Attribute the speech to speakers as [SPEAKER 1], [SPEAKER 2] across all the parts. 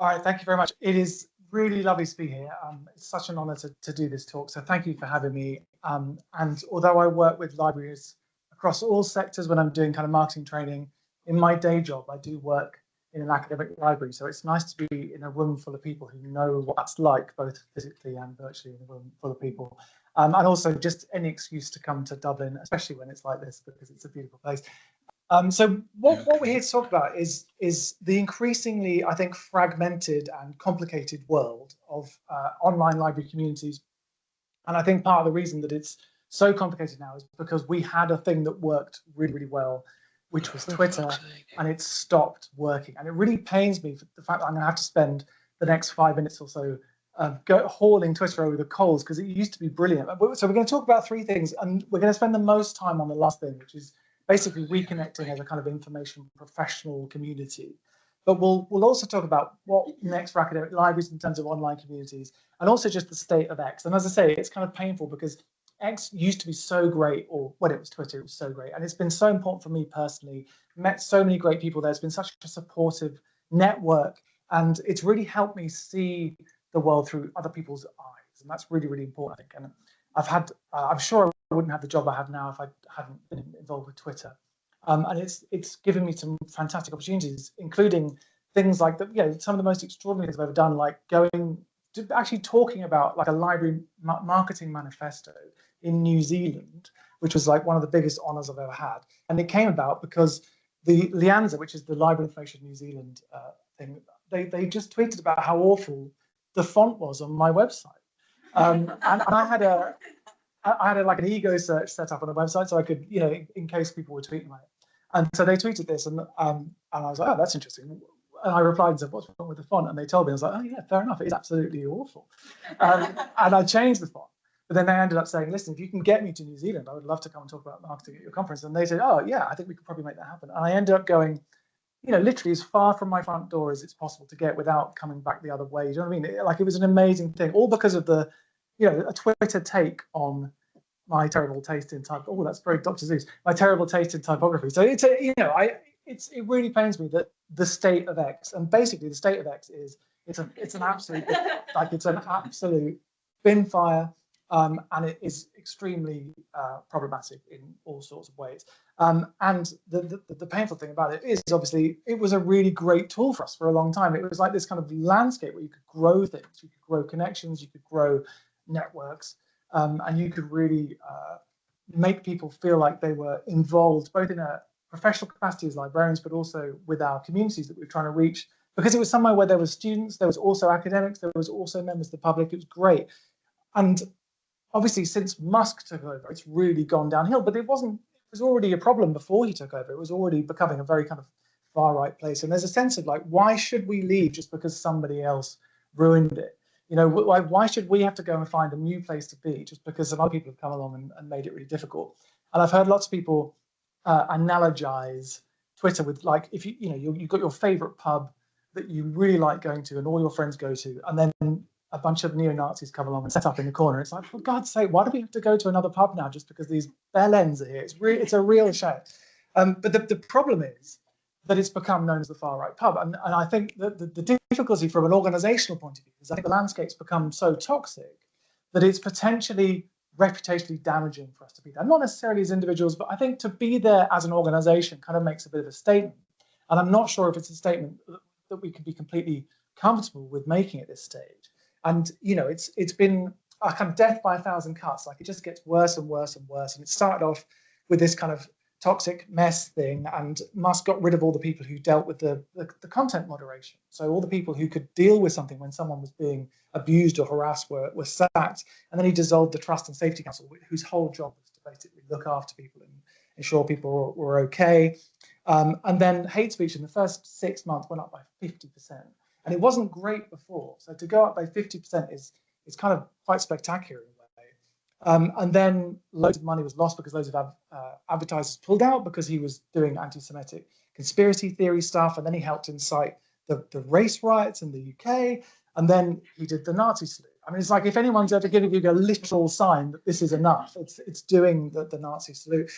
[SPEAKER 1] All right, thank you very much. It is really lovely to be here. It's such an honor to do this talk, so thank you for having me. And although I work with libraries across all sectors when I'm doing kind of marketing training, in my day job, I do work in an academic library. So it's nice to be in a room full of people who know what that's like, both physically and virtually in a room full of people. And also just any excuse to come to Dublin, especially when it's like this, because it's a beautiful place. So what we're here to talk about is the increasingly, I think, fragmented and complicated world of online library communities. And I think part of the reason that it's so complicated now is because we had a thing that worked really, really well, which was Twitter, and it stopped working. And it really pains me for the fact that I'm going to have to spend the next 5 minutes or so hauling Twitter over the coals, because it used to be brilliant. So we're going to talk about three things, and we're going to spend the most time on the last thing, which is basically reconnecting as a kind of information professional community. But we'll also talk about what next for academic libraries in terms of online communities, and also just the state of X. And as I say, it's kind of painful because X used to be so great, or when it was Twitter, it was so great. And it's been so important for me personally, met so many great people there. It's been such a supportive network, and it's really helped me see the world through other people's eyes. And that's really, really important, I think. And I'm sure I wouldn't have the job I have now if I hadn't been involved with Twitter. And it's given me some fantastic opportunities, including things like some of the most extraordinary things I've ever done, like going to actually talking about like a library marketing manifesto in New Zealand, which was like one of the biggest honors I've ever had. And it came about because the LIANZA, which is the Library Information New Zealand thing, they just tweeted about how awful the font was on my website. And I had like an ego search set up on the website, so I could, in case people were tweeting about it. And so they tweeted this, and I was like, oh, that's interesting. And I replied and said, what's wrong with the font? And they told me, I was like, oh yeah, fair enough. It is absolutely awful. And I changed the font. But then they ended up saying, listen, if you can get me to New Zealand, I would love to come and talk about marketing at your conference. And they said, oh yeah, I think we could probably make that happen. And I ended up going, literally as far from my front door as it's possible to get without coming back the other way. You know what I mean? It was an amazing thing, all because of the, a Twitter take on my terrible taste in type. Oh, that's very Dr. Seuss. My terrible taste in typography. So it really pains me that the state of X, and basically the state of X is it's an absolute bin fire, and it is extremely problematic in all sorts of ways. And the painful thing about it is obviously it was a really great tool for us for a long time. It was like this kind of landscape where you could grow things, you could grow connections, you could grow networks. And you could really make people feel like they were involved, both in a professional capacity as librarians, but also with our communities that we were trying to reach, because it was somewhere where there were students, there was also academics, there was also members of the public. It was great. And obviously, since Musk took over, it's really gone downhill, but it was already a problem before he took over. It was already becoming a very kind of far-right place. And there's a sense of like, why should we leave just because somebody else ruined it? Why should we have to go and find a new place to be just because some other people have come along and made it really difficult? And I've heard lots of people analogize Twitter with like, if you've got your favorite pub that you really like going to and all your friends go to, and then a bunch of neo-Nazis come along and set up in the corner. It's like, for God's sake, why do we have to go to another pub now just because these bellends are here? It's a real shame. But the problem is that it's become known as the far-right pub. And I think that the difficulty from an organizational point of view is I think the landscape's become so toxic that it's potentially reputationally damaging for us to be there. Not necessarily as individuals, but I think to be there as an organization kind of makes a bit of a statement. And I'm not sure if it's a statement that we could be completely comfortable with making at this stage. And, it's been a kind of death by 1,000 cuts. Like it just gets worse and worse and worse. And it started off with this kind of toxic mess thing, and Musk got rid of all the people who dealt with the content moderation. So all the people who could deal with something when someone was being abused or harassed were sacked. And then he dissolved the Trust and Safety Council, whose whole job was to basically look after people and ensure people were okay. And then hate speech in the first 6 months went up by 50%. And it wasn't great before. So to go up by 50% is kind of quite spectacular. And then loads of money was lost because loads of advertisers pulled out because he was doing anti-Semitic conspiracy theory stuff. And then he helped incite the race riots in the UK. And then he did the Nazi salute. I mean, it's like if anyone's ever giving you a literal sign that this is enough, it's doing the Nazi salute.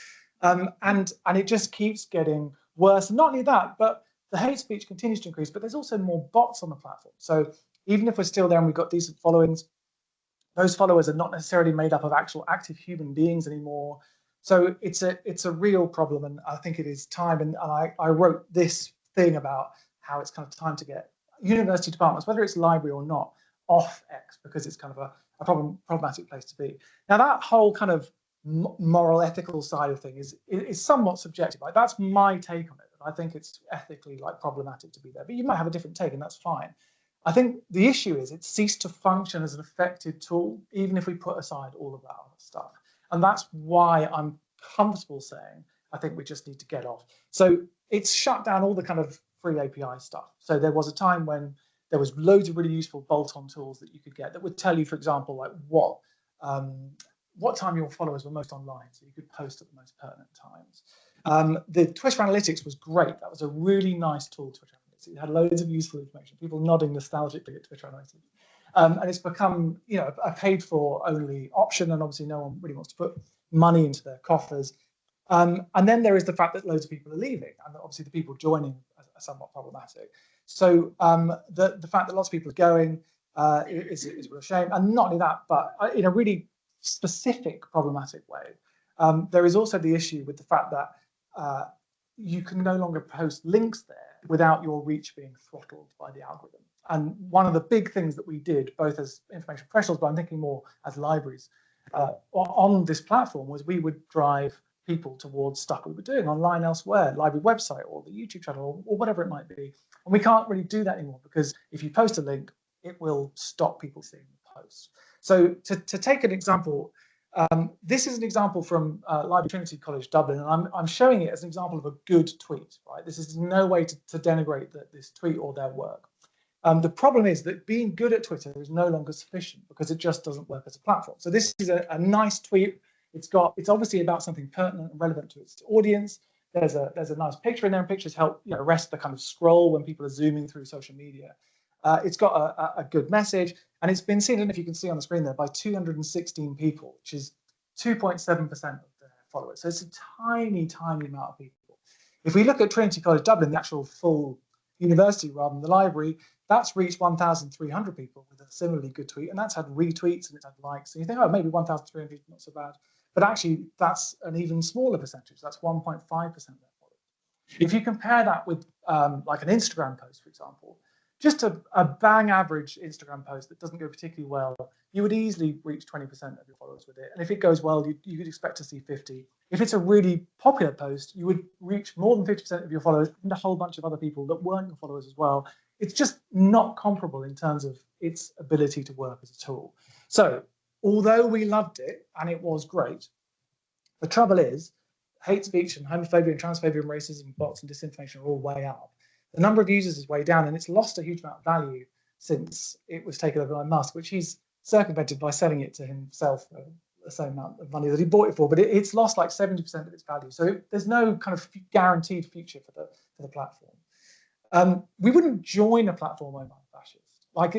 [SPEAKER 1] And it just keeps getting worse. And not only that, but the hate speech continues to increase, but there's also more bots on the platform. So even if we're still there and we've got decent followings, those followers are not necessarily made up of actual active human beings anymore. So it's a real problem, and I think it is time. And I wrote this thing about how it's kind of time to get university departments, whether it's library or not, off X, because it's kind of a problematic place to be. Now that whole kind of moral, ethical side of thing is somewhat subjective. Like, that's my take on it. I think it's ethically like problematic to be there, but you might have a different take, and that's fine. I think the issue is it ceased to function as an effective tool, even if we put aside all of that other stuff. And that's why I'm comfortable saying I think we just need to get off. So it's shut down all the kind of free API stuff. So there was a time when there was loads of really useful bolt-on tools that you could get that would tell you, for example, like what time your followers were most online, so you could post at the most pertinent times. The Twitter Analytics was great. That was a really nice tool, Twitter Analytics. It had loads of useful information, people nodding nostalgically at Twitter Analytics. And it's become, you know, a paid-for only option, and obviously no one really wants to put money into their coffers. And then there is the fact that loads of people are leaving, and obviously the people joining are somewhat problematic. So the fact that lots of people are going is a real shame. And not only that, but in a really specific problematic way, there is also the issue with the fact that you can no longer post links there without your reach being throttled by the algorithm. And one of the big things that we did, both as information professionals, but I'm thinking more as libraries, on this platform, was we would drive people towards stuff we were doing online elsewhere, library website or the YouTube channel or whatever it might be. And we can't really do that anymore, because if you post a link, it will stop people seeing the post. So to take an example, this is an example from Library Trinity College Dublin, and I'm showing it as an example of a good tweet, right? This is no way to denigrate this tweet or their work. The problem is that being good at Twitter is no longer sufficient, because it just doesn't work as a platform. So this is a nice tweet. It's obviously about something pertinent and relevant to its audience. There's a nice picture in there, and pictures help, you know, arrest the kind of scroll when people are zooming through social media. It's got a good message, and it's been seen, and if you can see on the screen there, by 216 people, which is 2.7% of their followers. So it's a tiny, tiny amount of people. If we look at Trinity College Dublin, the actual full university rather than the library, that's reached 1,300 people with a similarly good tweet, and that's had retweets and it's had likes. And you think, oh, maybe 1,300 is not so bad. But actually, that's an even smaller percentage. That's 1.5% of their followers. If you compare that with like an Instagram post, for example, just a bang average Instagram post that doesn't go particularly well, you would easily reach 20% of your followers with it. And if it goes well, you could expect to see 50. If it's a really popular post, you would reach more than 50% of your followers and a whole bunch of other people that weren't your followers as well. It's just not comparable in terms of its ability to work as a tool. So although we loved it and it was great, the trouble is hate speech and homophobia and transphobia and racism, bots and disinformation are all way up. The number of users is way down, and it's lost a huge amount of value since it was taken over by Musk, which he's circumvented by selling it to himself for the same amount of money that he bought it for. But it's lost like 70% of its value. So there's no kind of guaranteed future for the platform. We wouldn't join a platform owned by fascists. Like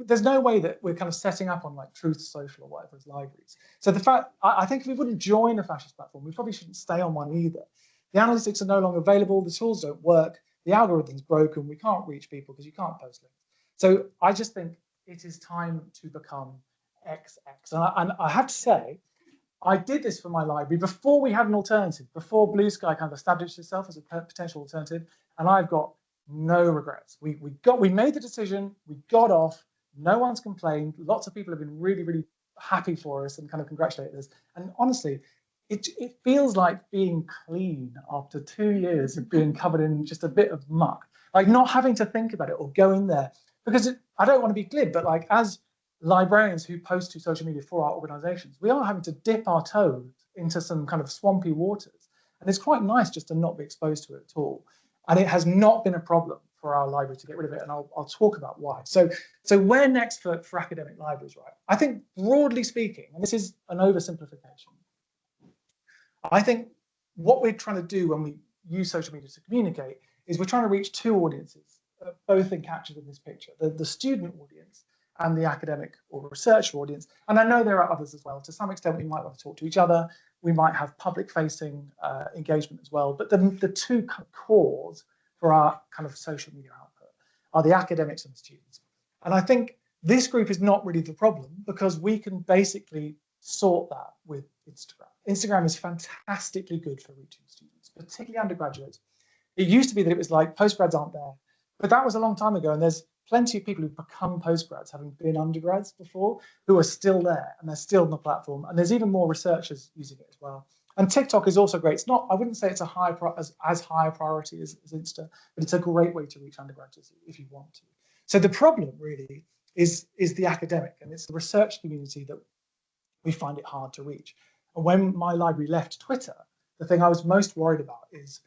[SPEAKER 1] there's no way that we're kind of setting up on like Truth Social or whatever as libraries. So the fact, I think if we wouldn't join a fascist platform, we probably shouldn't stay on one either. The analytics are no longer available. The tools don't work. The algorithm's broken. We can't reach people because you can't post links. So I just think it is time to become XX. And I have to say, I did this for my library before we had an alternative, before Blue Sky kind of established itself as a potential alternative, and I've got no regrets. We made the decision, we got off, no one's complained, lots of people have been really, really happy for us and kind of congratulated us. And honestly, it feels like being clean after 2 years of being covered in just a bit of muck, like not having to think about it or go in there. Because I don't want to be glib, but like as librarians who post to social media for our organizations, we are having to dip our toes into some kind of swampy waters. And it's quite nice just to not be exposed to it at all. And it has not been a problem for our library to get rid of it. And I'll talk about why. So where next for academic libraries, right? I think broadly speaking, and this is an oversimplification, I think what we're trying to do when we use social media to communicate is we're trying to reach two audiences, both captured in this picture, the student audience and the academic or research audience. And I know there are others as well. To some extent, we might want to talk to each other. We might have public-facing engagement as well. But the two cores for our kind of social media output are the academics and the students. And I think this group is not really the problem, because we can basically sort that with Instagram. Instagram is fantastically good for reaching students, particularly undergraduates. It used to be that it was like postgrads aren't there, but that was a long time ago, and there's plenty of people who've become postgrads, having been undergrads before, who are still there, and they're still on the platform, and there's even more researchers using it as well. And TikTok is also great. It's not, I wouldn't say it's a as high a priority as Insta, but it's a great way to reach undergraduates if you want to. So the problem really is the academic, and it's the research community that we find it hard to reach. And when my library left Twitter, the thing I was most worried about is,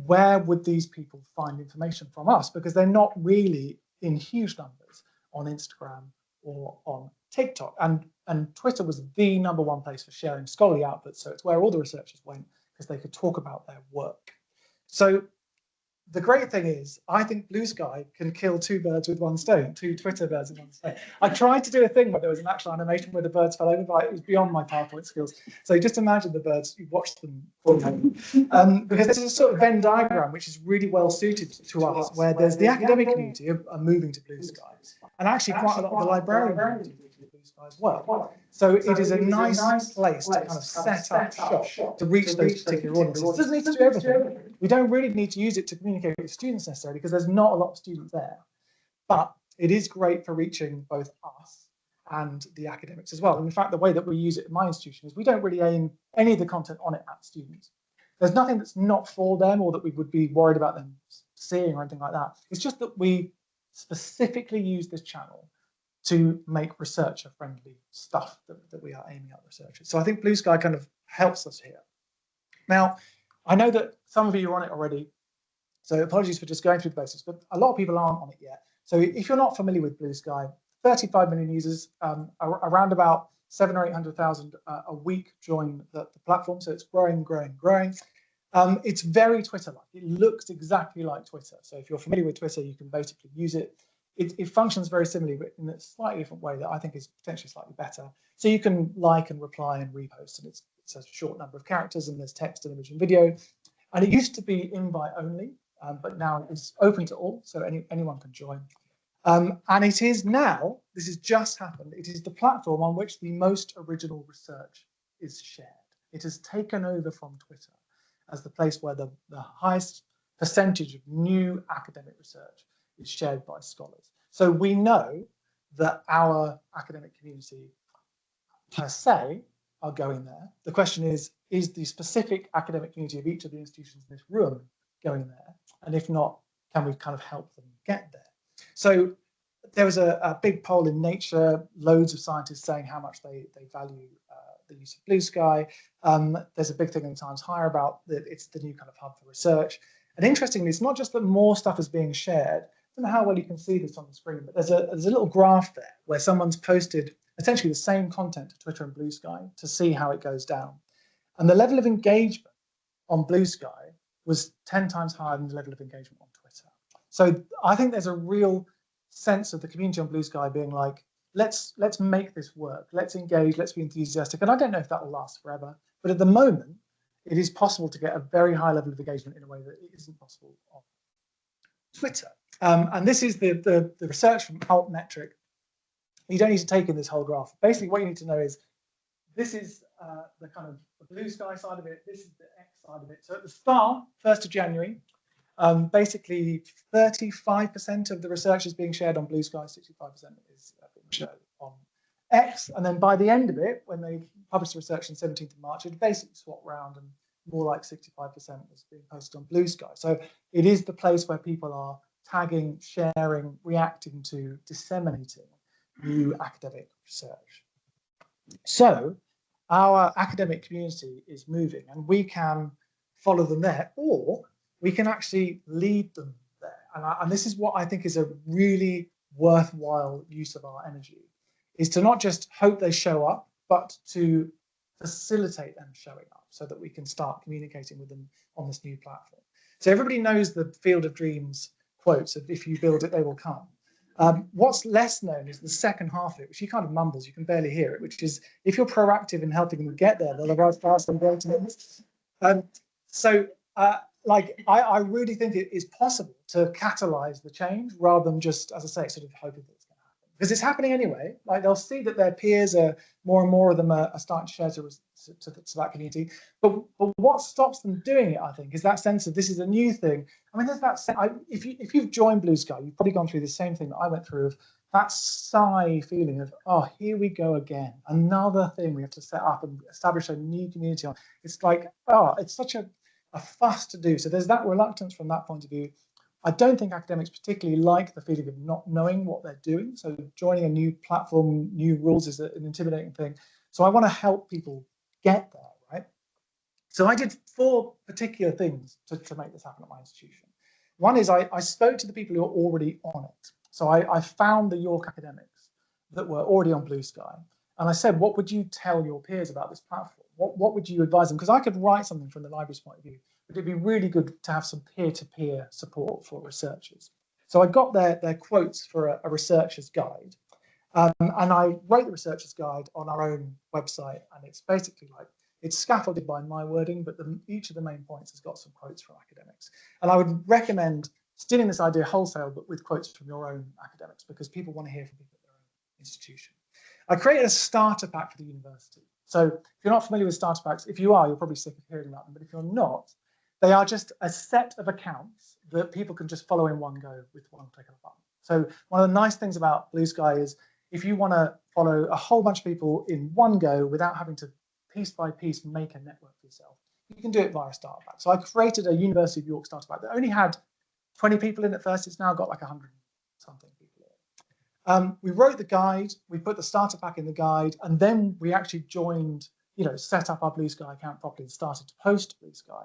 [SPEAKER 1] where would these people find information from us? Because they're not really in huge numbers on Instagram or on TikTok. And Twitter was the #1 place for sharing scholarly output. So it's where all the researchers went, because they could talk about their work. So the great thing is, I think Blue Sky can kill 2 birds with 1 stone, 2 Twitter birds with 1 stone. I tried to do a thing where there was an actual animation where the birds fell over, but it was beyond my PowerPoint skills. So just imagine the birds, you watch them fall over. Because this is a sort of Venn diagram which is really well suited to us, where there's the academic community are moving to Blue Sky, and actually quite a lot of the librarian community moving to Blue Sky as well. So it is a nice place to kind of set up shop to reach those particular audiences. It doesn't need to do everything. We don't really need to use it to communicate with students necessarily, because there's not a lot of students there. But it is great for reaching both us and the academics as well. And in fact, the way that we use it in my institution is we don't really aim any of the content on it at students. There's nothing that's not for them or that we would be worried about them seeing or anything like that. It's just that we specifically use this channel to make researcher-friendly stuff that we are aiming at researchers. So I think Blue Sky kind of helps us here. Now, I know that some of you are on it already, so apologies for just going through the basics, but a lot of people aren't on it yet. So if you're not familiar with Blue Sky, 35 million users, around about 700,000 or 800,000 a week join the platform, so it's growing. It's very Twitter-like. It looks exactly like Twitter. So if you're familiar with Twitter, you can basically use it. It functions very similarly, but in a slightly different way that I think is potentially slightly better. So you can like and reply and repost, and it's a short number of characters, and there's text and image and video. And it used to be invite only, but now it's open to all, so anyone can join. And it is now, this has just happened, it is the platform on which the most original research is shared. It has taken over from Twitter as the place where the highest percentage of new academic research is shared by scholars. So we know that our academic community per se are going there. The question is the specific academic community of each of the institutions in this room going there? And if not, can we kind of help them get there? So there was a big poll in Nature, loads of scientists saying how much they value the use of Blue Sky. There's a big thing in the Times Higher about that it's the new kind of hub for research. And interestingly, it's not just that more stuff is being shared. I don't know how well you can see this on the screen, but there's a little graph there where someone's posted essentially the same content to Twitter and Blue Sky to see how it goes down. And the level of engagement on Blue Sky was 10 times higher than the level of engagement on Twitter. So I think there's a real sense of the community on Blue Sky being like, let's make this work, let's engage, let's be enthusiastic. And I don't know if that will last forever, but at the moment, it is possible to get a very high level of engagement in a way that it isn't possible on Twitter. And this is the research from Altmetric. You don't need to take in this whole graph. Basically, what you need to know is this is the kind of the Blue Sky side of it. This is the X side of it. So at the start, 1st of January, basically 35% of the research is being shared on Blue Sky, 65% is being shared on X. And then by the end of it, when they published the research on 17th of March, it basically swapped round and more like 65% was being posted on Blue Sky. So it is the place where people are tagging, sharing, reacting to, disseminating new academic research. So our academic community is moving, and we can follow them there, or we can actually lead them there. And this is what I think is a really worthwhile use of our energy, is to not just hope they show up, but to facilitate them showing up so that we can start communicating with them on this new platform. So everybody knows the Field of Dreams quotes of if you build it, they will come. What's less known is the second half of it, which he kind of mumbles, you can barely hear it, which is if you're proactive in helping them get there, they'll arrive faster and greater. I really think it is possible to catalyze the change rather than just, as I say, sort of hoping that it's going to happen. Because it's happening anyway. Like they'll see that their peers are, more and more of them are starting to share to that community. But what stops them doing it, I think, is that sense of this is a new thing. I mean, there's that, if you've joined Blue Sky, you've probably gone through the same thing that I went through of that sigh feeling of, oh, here we go again. Another thing we have to set up and establish a new community on. It's like, oh, it's such a fuss to do. So there's that reluctance from that point of view. I don't think academics particularly like the feeling of not knowing what they're doing. So joining a new platform, new rules is an intimidating thing. So I want to help people get there, right? So I did 4 particular things to make this happen at my institution. One is I spoke to the people who are already on it. So I found the York academics that were already on Blue Sky. And I said, what would you tell your peers about this platform? What would you advise them? Because I could write something from the library's point of view, but it'd be really good to have some peer-to-peer support for researchers. So I got their quotes for a researcher's guide. And I wrote the researcher's guide on our own website. And it's basically like, it's scaffolded by my wording, but each of the main points has got some quotes from academics. And I would recommend stealing this idea wholesale, but with quotes from your own academics, because people want to hear from people at their own institution. I created a starter pack for the university. So if you're not familiar with starter packs, if you are, you're probably sick of hearing about them. But if you're not, they are just a set of accounts that people can just follow in one go with one click of a button. So one of the nice things about Blue Sky is if you want to follow a whole bunch of people in one go without having to piece by piece make a network for yourself, you can do it via a starter pack. So I created a University of York starter pack that only had 20 people in at first. It's now got like 100 something people in. We wrote the guide, we put the starter pack in the guide, and then we actually joined, set up our Blue Sky account properly and started to post Blue Sky.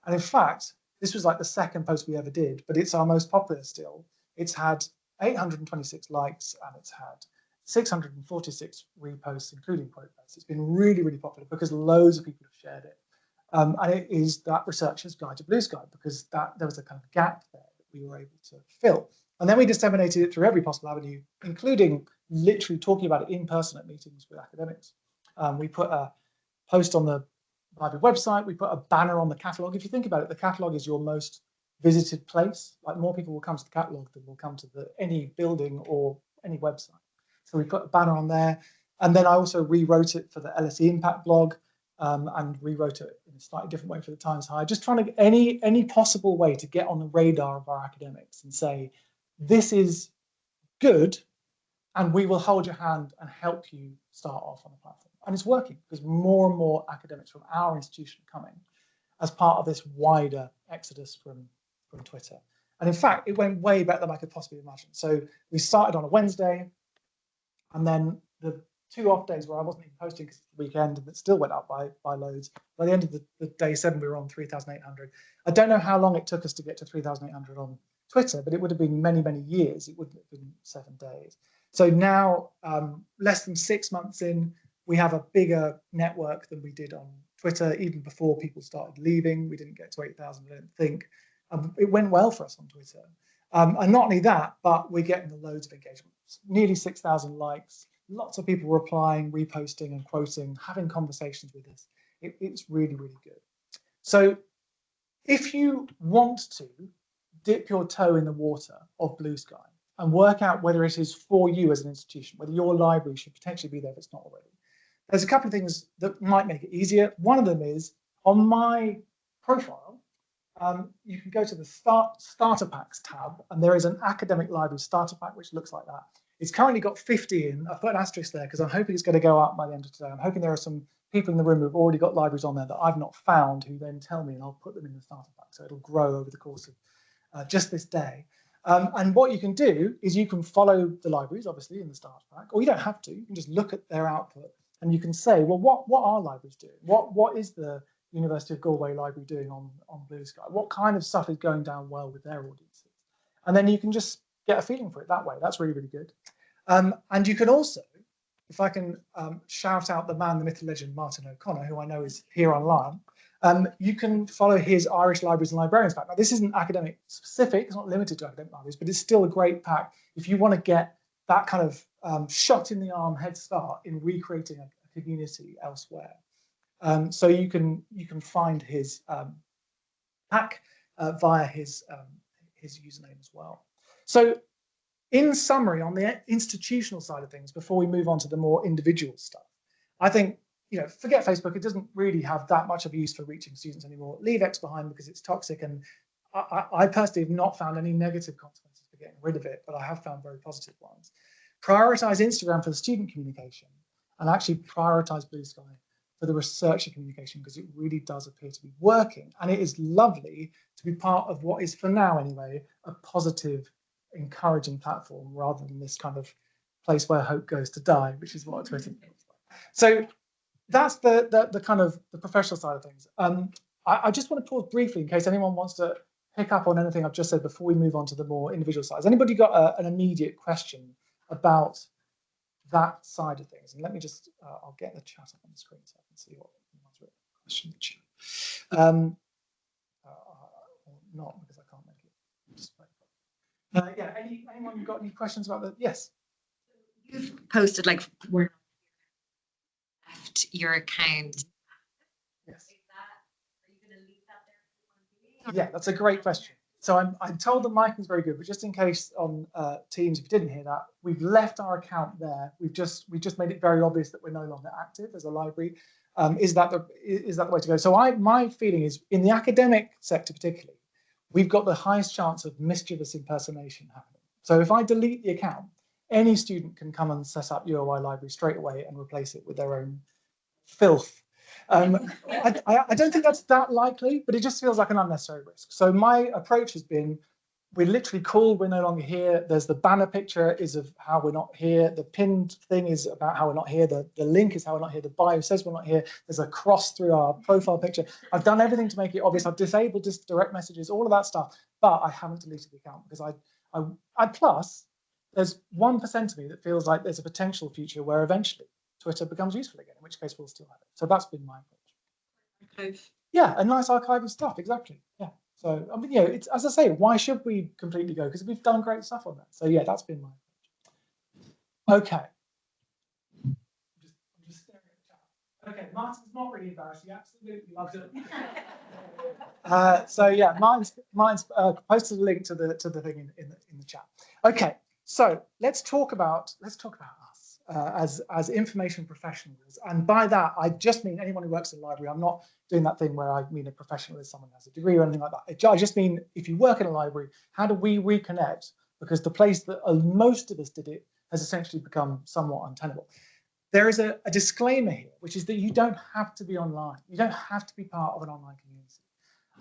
[SPEAKER 1] And in fact, this was like the second post we ever did, but it's our most popular still. It's had 826 likes and it's had 646 reposts, including quote posts. It's been really, really popular because loads of people have shared it. And it is that researcher's guide to Blue Sky, because there was a kind of gap there that we were able to fill. And then we disseminated it through every possible avenue, including literally talking about it in person at meetings with academics. We put a post on the library website. We put a banner on the catalogue. If you think about it, the catalogue is your most visited place. Like more people will come to the catalogue than will come to any building or any website. So we put a banner on there. And then I also rewrote it for the LSE Impact blog. And rewrote it in a slightly different way for the Times High, just trying to get any possible way to get on the radar of our academics and say, this is good, and we will hold your hand and help you start off on the platform. And it's working, because more and more academics from our institution are coming as part of this wider exodus from Twitter. And in fact, it went way better than I could possibly imagine. So we started on a Wednesday, and then the 2 off days where I wasn't even posting because it's the weekend, and it still went up by loads. By the end of the day 7, we were on 3,800. I don't know how long it took us to get to 3,800 on Twitter, but it would have been many, many years. It wouldn't have been 7 days. So now, less than 6 months in, we have a bigger network than we did on Twitter. Even before people started leaving, we didn't get to 8,000, I don't think. It went well for us on Twitter. And not only that, but we're getting loads of engagement. Nearly 6,000 likes. Lots of people replying, reposting and quoting, having conversations with us. It's really, really good. So if you want to dip your toe in the water of Blue Sky and work out whether it is for you as an institution, whether your library should potentially be there if it's not already, there's a couple of things that might make it easier. One of them is on my profile, you can go to the Starter Packs tab, and there is an academic library starter pack which looks like that. It's currently got 50 in. I've put an asterisk there because I'm hoping it's going to go up by the end of today. I'm hoping there are some people in the room who've already got libraries on there that I've not found, who then tell me, and I'll put them in the starter pack. So it'll grow over the course of just this day. And what you can do is you can follow the libraries, obviously, in the starter pack, or you don't have to. You can just look at their output, and you can say, well, what are libraries doing? What is the University of Galway library doing on Blue Sky? What kind of stuff is going down well with their audiences? And then you can just get a feeling for it that way. That's really, really good. And you can also, if I can shout out the man, the myth, the legend, Martin O'Connor, who I know is here online, you can follow his Irish Libraries and Librarians pack. Now, this isn't academic specific, it's not limited to academic libraries, but it's still a great pack if you want to get that kind of shot in the arm head start in recreating a community elsewhere. So you can find his pack via his username as well. So in summary, on the institutional side of things, before we move on to the more individual stuff, I think, forget Facebook. It doesn't really have that much of a use for reaching students anymore. Leave X behind because it's toxic, and I personally have not found any negative consequences for getting rid of it, but I have found very positive ones. Prioritize Instagram for the student communication, and actually prioritize Blue Sky for the researcher communication, because it really does appear to be working. And it is lovely to be part of what is, for now anyway, a positive, encouraging platform, rather than this kind of place where hope goes to die, which is what Twitter feels like. So that's the kind of the professional side of things. I just want to pause briefly in case anyone wants to pick up on anything I've just said before we move on to the more individual side. Has anybody got an immediate question about that side of things? And let me just, I'll get the chat up on the screen so I can see what anyone's written question in the chat. Or not, because I can't make it. Just yeah, anyone got any questions about that? Yes.
[SPEAKER 2] You've posted like where left your account.
[SPEAKER 1] Yes.
[SPEAKER 2] Are you going to leave that there?
[SPEAKER 1] Yeah, that's a great question. So I'm told the micing's very good, but just in case on Teams, if you didn't hear that, we've left our account there. We've just made it very obvious that we're no longer active as a library. Is that the way to go? So my feeling is, in the academic sector particularly, we've got the highest chance of mischievous impersonation happening. So if I delete the account, any student can come and set up UOI library straight away and replace it with their own filth. I don't think that's that likely, but it just feels like an unnecessary risk. So my approach has been, we're literally called We're No Longer Here. There's the banner picture is of how we're not here. The pinned thing is about how we're not here. The link is how we're not here. The bio says we're not here. There's a cross through our profile picture. I've done everything to make it obvious. I've disabled direct messages, all of that stuff, but I haven't deleted the account because I plus there's 1% of me that feels like there's a potential future where eventually Twitter becomes useful again, in which case we'll still have it. So that's been my approach. Yeah, a nice archive of stuff, exactly. Yeah. So I mean, it's, as I say, why should we completely go? Because we've done great stuff on that. So yeah, that's been my approach. Okay. I'm just staring at the chat. Okay, Martin's not really embarrassed. He absolutely loves it. So yeah, Martin's posted a link to the thing in the chat. Okay, so let's talk about us as information professionals, and by that I just mean anyone who works in the library. I'm not doing that thing where I mean a professional is someone who has a degree or anything like that. I just mean if you work in a library, how do we reconnect? Because the place that most of us did it has essentially become somewhat untenable. There is a disclaimer here, which is that you don't have to be online. You don't have to be part of an online community.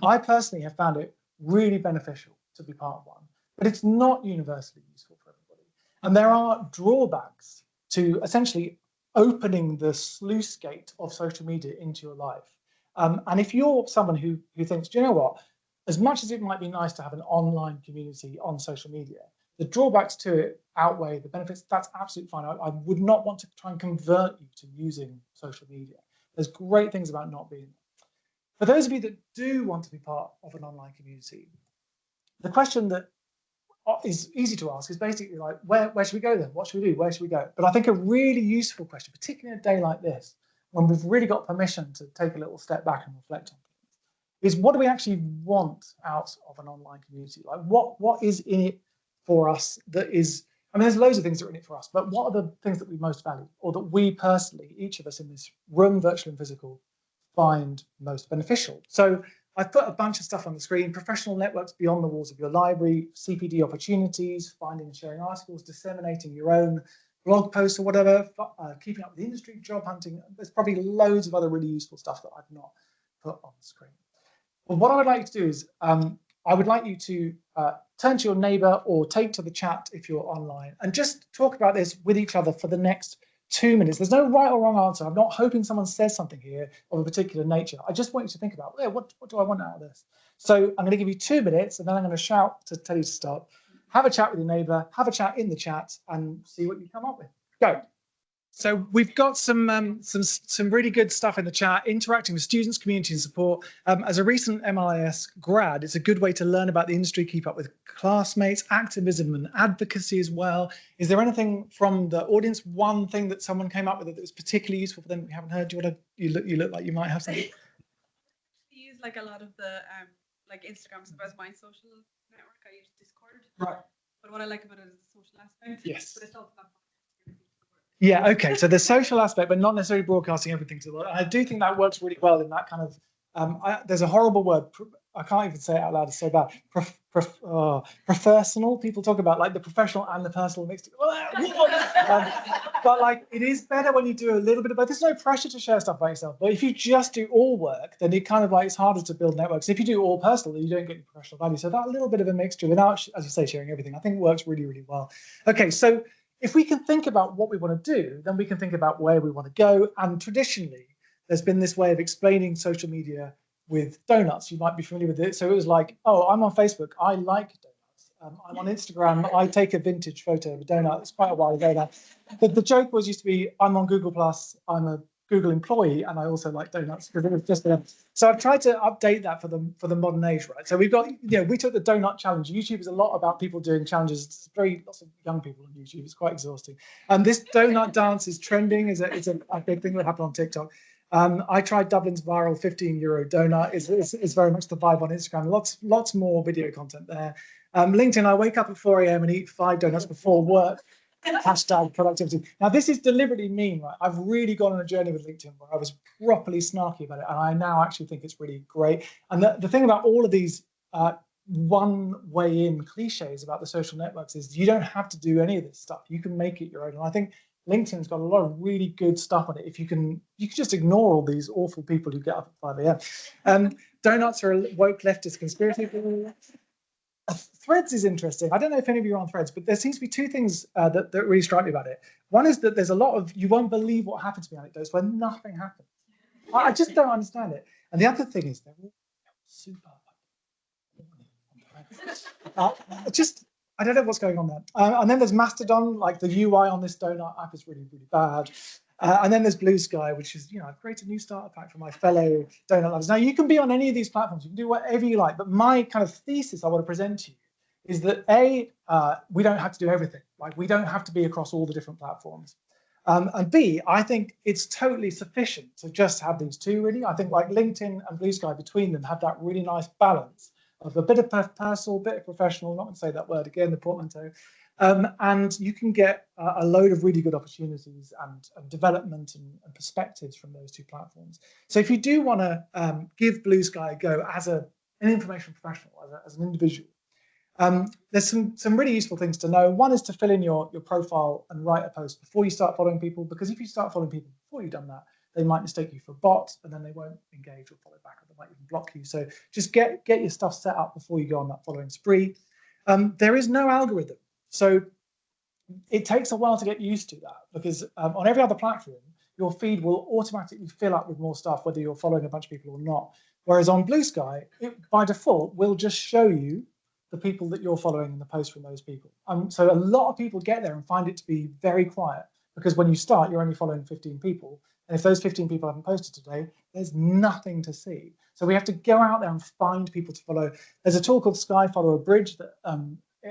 [SPEAKER 1] I personally have found it really beneficial to be part of one, but it's not universally useful for everybody. And there are drawbacks to essentially opening the sluice gate of social media into your life. And if you're someone who thinks, do you know what, as much as it might be nice to have an online community on social media, the drawbacks to it outweigh the benefits, that's absolutely fine. I would not want to try and convert you to using social media. There's great things about not being there. For those of you that do want to be part of an online community, the question that is easy to ask is basically like, where should we go then? What should we do? Where should we go? But I think a really useful question, particularly in a day like this, when we've really got permission to take a little step back and reflect on things, is what do we actually want out of an online community? Like what is in it for us that is, I mean, there's loads of things that are in it for us, but what are the things that we most value, or that we personally, each of us in this room, virtual and physical, find most beneficial? So I've put a bunch of stuff on the screen: professional networks beyond the walls of your library, CPD opportunities, finding and sharing articles, disseminating your own blog posts or whatever, keeping up with the industry, job hunting. There's probably loads of other really useful stuff that I've not put on the screen. But what I would like to do is, I would like you to turn to your neighbor or take to the chat if you're online and just talk about this with each other for the next 2 minutes. There's no right or wrong answer. I'm not hoping someone says something here of a particular nature. I just want you to think about, what do I want out of this? So I'm going to give you 2 minutes, and then I'm going to shout to tell you to stop. Have a chat with your neighbor, have a chat in the chat, and see what you come up with. Go. So we've got some really good stuff in the chat, interacting with students, community and support. As a recent MLIS grad, it's a good way to learn about the industry, keep up with classmates, activism and advocacy as well. Is there anything from the audience, one thing that someone came up with that was particularly useful for them that we haven't heard? Do you want to, you look like you might have something.
[SPEAKER 3] We use like a lot of the like Instagram is about my social network. I use Discord.
[SPEAKER 1] Right.
[SPEAKER 3] But what I like about it is the social aspect.
[SPEAKER 1] Yes.
[SPEAKER 3] But it's also not
[SPEAKER 1] Yeah, okay. So the social aspect, but not necessarily broadcasting everything to the world. And I do think that works really well in that kind of. There's a horrible word. I can't even say it out loud. It's so bad. Professional. People talk about like the professional and the personal mixed. But like it is better when you do a little bit of both. There's no pressure to share stuff by yourself. But if you just do all work, then it kind of like it's harder to build networks. If you do all personal, then you don't get any professional value. So that little bit of a mixture without, as you say, sharing everything, I think works really, really well. Okay, so if we can think about what we want to do, then we can think about where we want to go. And traditionally, there's been this way of explaining social media with donuts. You might be familiar with it. So it was like, oh, I'm on Facebook. I like donuts. I'm on Instagram. I take a vintage photo of a donut. It's quite a while ago now. But the joke was used to be, I'm on Google+. I'm a Google employee, and I also like donuts because it was just a. So I've tried to update that for the modern age, right? So we've got, we took the donut challenge. YouTube is a lot about people doing challenges. It's lots of young people on YouTube. It's quite exhausting. And this donut dance is trending. It's a big thing that happened on TikTok. I tried Dublin's viral 15-euro donut. It's very much the vibe on Instagram. Lots more video content there. LinkedIn, I wake up at 4 a.m. and eat 5 donuts before work. Hashtag productivity. Now, this is deliberately mean, right? I've really gone on a journey with LinkedIn where I was properly snarky about it, and I now actually think it's really great. And the thing about all of these one-way-in cliches about the social networks is you don't have to do any of this stuff. You can make it your own. And I think LinkedIn's got a lot of really good stuff on it. If you can just ignore all these awful people who get up at 5 a.m. Donuts are a woke leftist conspiracy theory. Threads is interesting. I don't know if any of you are on Threads, but there seems to be two things that really strike me about it. One is that there's a lot of, you won't believe what happened to me anecdotes where nothing happened. I just don't understand it. And the other thing is they're all super. I don't know what's going on there. And then there's Mastodon, like the UI on this donut app is really, really bad. And then there's Blue Sky, which is, I've created a new starter pack for my fellow donut lovers. Now, you can be on any of these platforms. You can do whatever you like. But my kind of thesis I want to present to you is that, A, we don't have to do everything. Like, we don't have to be across all the different platforms. And B, I think it's totally sufficient to just have these two, really. I think like LinkedIn and Blue Sky between them have that really nice balance of a bit of personal, bit of professional, not going to say that word again, the portmanteau. And you can get a load of really good opportunities and development and perspectives from those two platforms. So if you do want to give Blue Sky a go as an information professional, as an individual, there's some really useful things to know. One is to fill in your profile and write a post before you start following people, because if you start following people before you've done that, they might mistake you for a bot, and then they won't engage or follow back, or they might even block you. So just get your stuff set up before you go on that following spree. There is no algorithm. So it takes a while to get used to that, because on every other platform, your feed will automatically fill up with more stuff, whether you're following a bunch of people or not. Whereas on Blue Sky, it by default will just show you the people that you're following and the posts from those people. So a lot of people get there and find it to be very quiet, because when you start, you're only following 15 people. And if those 15 people haven't posted today, there's nothing to see. So we have to go out there and find people to follow. There's a tool called Sky Follower Bridge that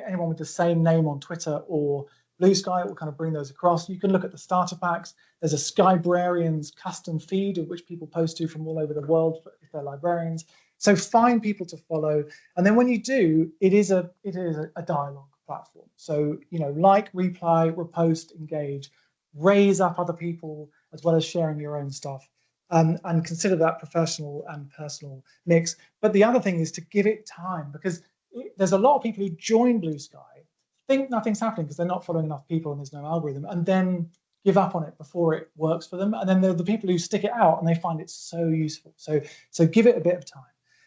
[SPEAKER 1] anyone with the same name on Twitter or Blue Sky will kind of bring those across. You can look at the starter packs. There's a Skybrarians custom feed of which people post to from all over the world if they're librarians. So find people to follow. And then when you do, it is a dialogue platform. So, like, reply, repost, engage, raise up other people, as well as sharing your own stuff, and consider that professional and personal mix. But the other thing is to give it time, because there's a lot of people who join Blue Sky, think nothing's happening because they're not following enough people and there's no algorithm, and then give up on it before it works for them. And then there are the people who stick it out and they find it so useful. So give it a bit of time.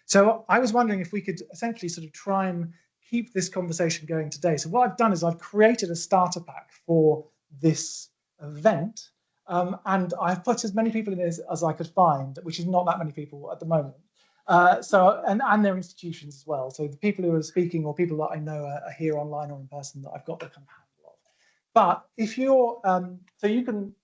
[SPEAKER 1] So I was wondering if we could essentially sort of try and keep this conversation going today. So what I've done is I've created a starter pack for this event. And I've put as many people in this as I could find, which is not that many people at the moment. And their institutions as well. So the people who are speaking or people that I know are here online or in person that I've got the kind of handle of. But if you're, so you can,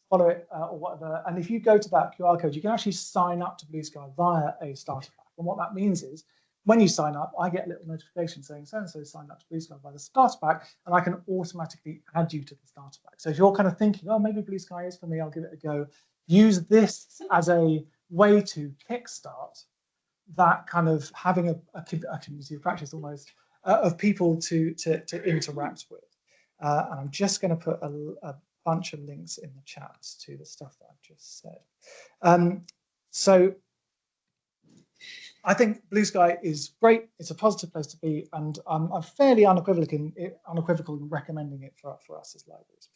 [SPEAKER 1] follow it or whatever. And if you go to that QR code, you can actually sign up to Blue Sky via a starter pack. And what that means is, when you sign up, I get a little notification saying so-and-so signed up to Blue Sky by the starter pack, and I can automatically add you to the starter pack. So if you're kind of thinking, oh, maybe Blue Sky is for me, I'll give it a go. Use this as a way to kickstart that kind of having a community of practice almost of people to interact with. And I'm just going to put a bunch of links in the chats to the stuff that I've just said. So I think Blue Sky is great. It's a positive place to be, and I'm fairly unequivocal in recommending it for us as libraries.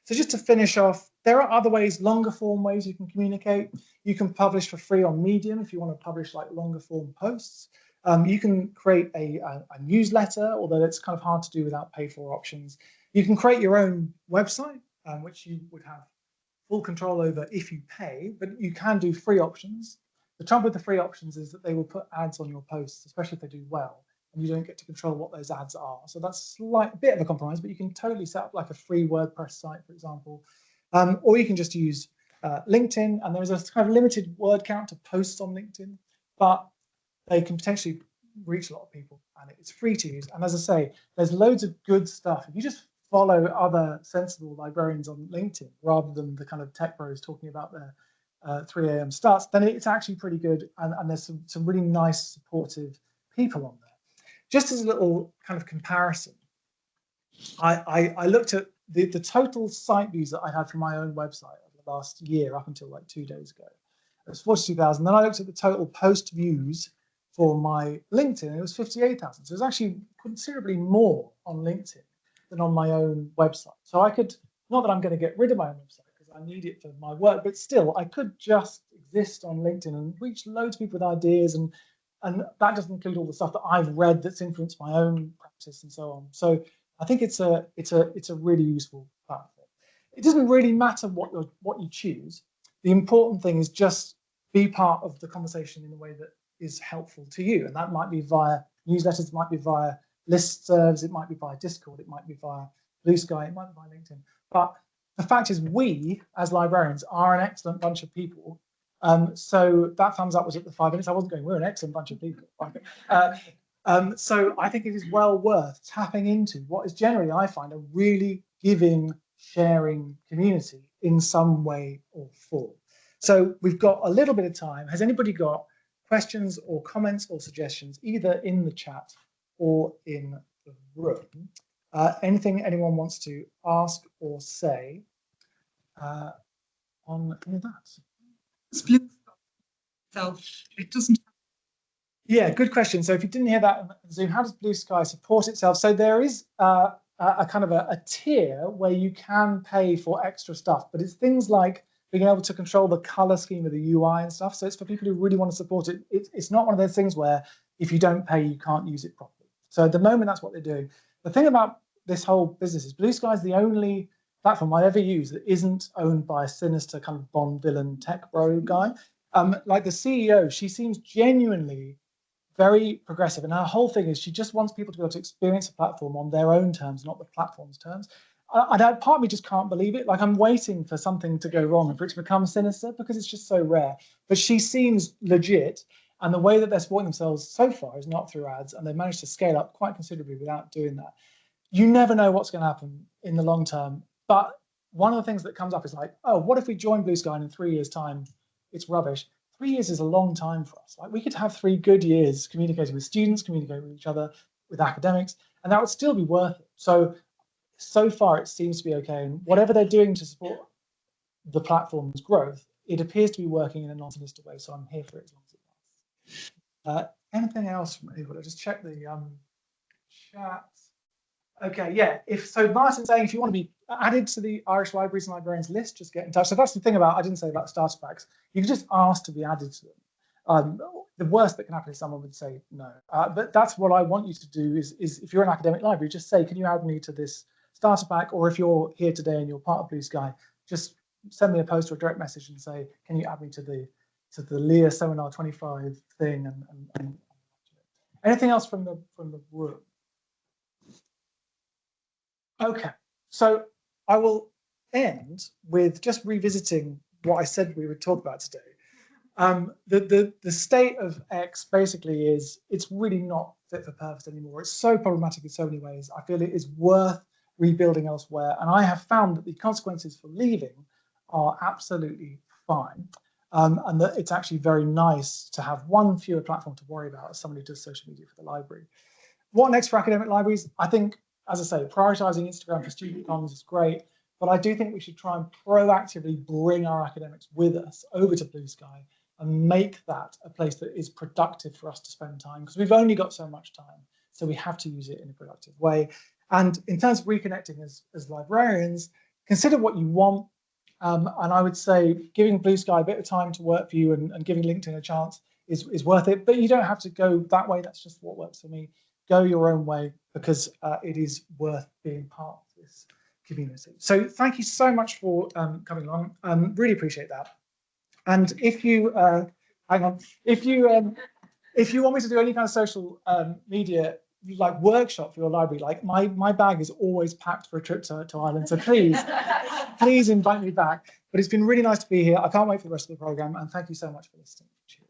[SPEAKER 1] So just to finish off, there are other ways, longer form ways you can communicate. You can publish for free on Medium if you want to publish like longer form posts. You can create a newsletter, although it's kind of hard to do without paid for options. You can create your own website, which you would have full control over if you pay, but you can do free options. The trouble with the free options is that they will put ads on your posts, especially if they do well, and you don't get to control what those ads are. So that's a bit of a compromise, but you can totally set up like a free WordPress site, for example, or you can just use LinkedIn, and there's a kind of limited word count to posts on LinkedIn, but they can potentially reach a lot of people, and it's free to use. And as I say, there's loads of good stuff. If you just follow other sensible librarians on LinkedIn rather than the kind of tech bros talking about their 3 a.m. starts, then it's actually pretty good, and there's some really nice, supportive people on there. Just as a little kind of comparison, I looked at the total site views that I had from my own website over the last year up until like 2 days ago. It was 42,000. Then I looked at the total post views for my LinkedIn, and it was 58,000. So it was actually considerably more on LinkedIn than on my own website. So I could, not that I'm going to get rid of my own website because I need it for my work, but still I could just exist on LinkedIn and reach loads of people with ideas, and that doesn't include all the stuff that I've read that's influenced my own practice and so on. So I think it's a really useful platform. It doesn't really matter what you choose. The important thing is just be part of the conversation in a way that is helpful to you, and that might be via newsletters, it might be via listservs, it might be via Discord, it might be via Blue Sky, it might be via LinkedIn. But the fact is, we as librarians are an excellent bunch of people. So that thumbs up was at the 5 minutes. I wasn't going, we're an excellent bunch of people. So I think it is well worth tapping into what is generally, I find, a really giving, sharing community in some way or form. So we've got a little bit of time. Has anybody got questions or comments or suggestions, either in the chat or in the room? Anything anyone wants to ask or say on any of that?
[SPEAKER 2] So it doesn't.
[SPEAKER 1] Yeah, good question. So if you didn't hear that on Zoom, how does Blue Sky support itself? So there is a kind of a tier where you can pay for extra stuff, but it's things like being able to control the color scheme of the UI and stuff. So it's for people who really want to support it. It's not one of those things where if you don't pay, you can't use it properly. So at the moment, that's what they're doing. The thing about this whole business is Blue Sky is the only platform I've ever used that isn't owned by a sinister kind of Bond villain tech bro guy. Like the CEO, she seems genuinely very progressive, and her whole thing is she just wants people to be able to experience a platform on their own terms, not the platform's terms. And part of me just can't believe it. Like, I'm waiting for something to go wrong and for it to become sinister because it's just so rare. But she seems legit, and the way that they're supporting themselves so far is not through ads, and they've managed to scale up quite considerably without doing that. You never know what's going to happen in the long term, but one of the things that comes up is like, oh, what if we join Blue Sky and in 3 years' time it's rubbish? 3 years is a long time for us. Like, we could have 3 good years communicating with students, communicating with each other, with academics, and that would still be worth it. So far it seems to be okay, and whatever they're doing to support the platform's growth, it appears to be working in a non-sinister way, so I'm here for it as long as it lasts. Anything else from anybody? I'll just check the chat. Okay, yeah. So Martin's saying if you want to be added to the Irish Libraries and Librarians list, just get in touch. So that's the thing about, I didn't say about starter packs. You can just ask to be added to them. The worst that can happen is someone would say no. But that's what I want you to do is if you're an academic library, just say, can you add me to this starter pack? Or if you're here today and you're part of Blue Sky, just send me a post or a direct message and say, can you add me to the LIR Seminar 25 thing? And anything else from the room? Okay, so I will end with just revisiting what I said we would talk about today. The state of X basically is it's really not fit for purpose anymore. It's so problematic in so many ways. I feel it is worth rebuilding elsewhere, and I have found that the consequences for leaving are absolutely fine. and that it's actually very nice to have one fewer platform to worry about as somebody who does social media for the library. What next for academic libraries? I think, as I say, prioritizing Instagram for student comms is great, but I do think we should try and proactively bring our academics with us over to Blue Sky and make that a place that is productive for us to spend time, because we've only got so much time, so we have to use it in a productive way. And in terms of reconnecting as librarians, consider what you want. And I would say giving Blue Sky a bit of time to work for you and giving LinkedIn a chance is worth it, but you don't have to go that way. That's just what works for me. Go your own way, because it is worth being part of this community. So thank you so much for coming along. Really appreciate that. And if you hang on, if you want me to do any kind of social media like workshop for your library, like my bag is always packed for a trip to Ireland. So please invite me back. But it's been really nice to be here. I can't wait for the rest of the program, and thank you so much for listening. Cheers.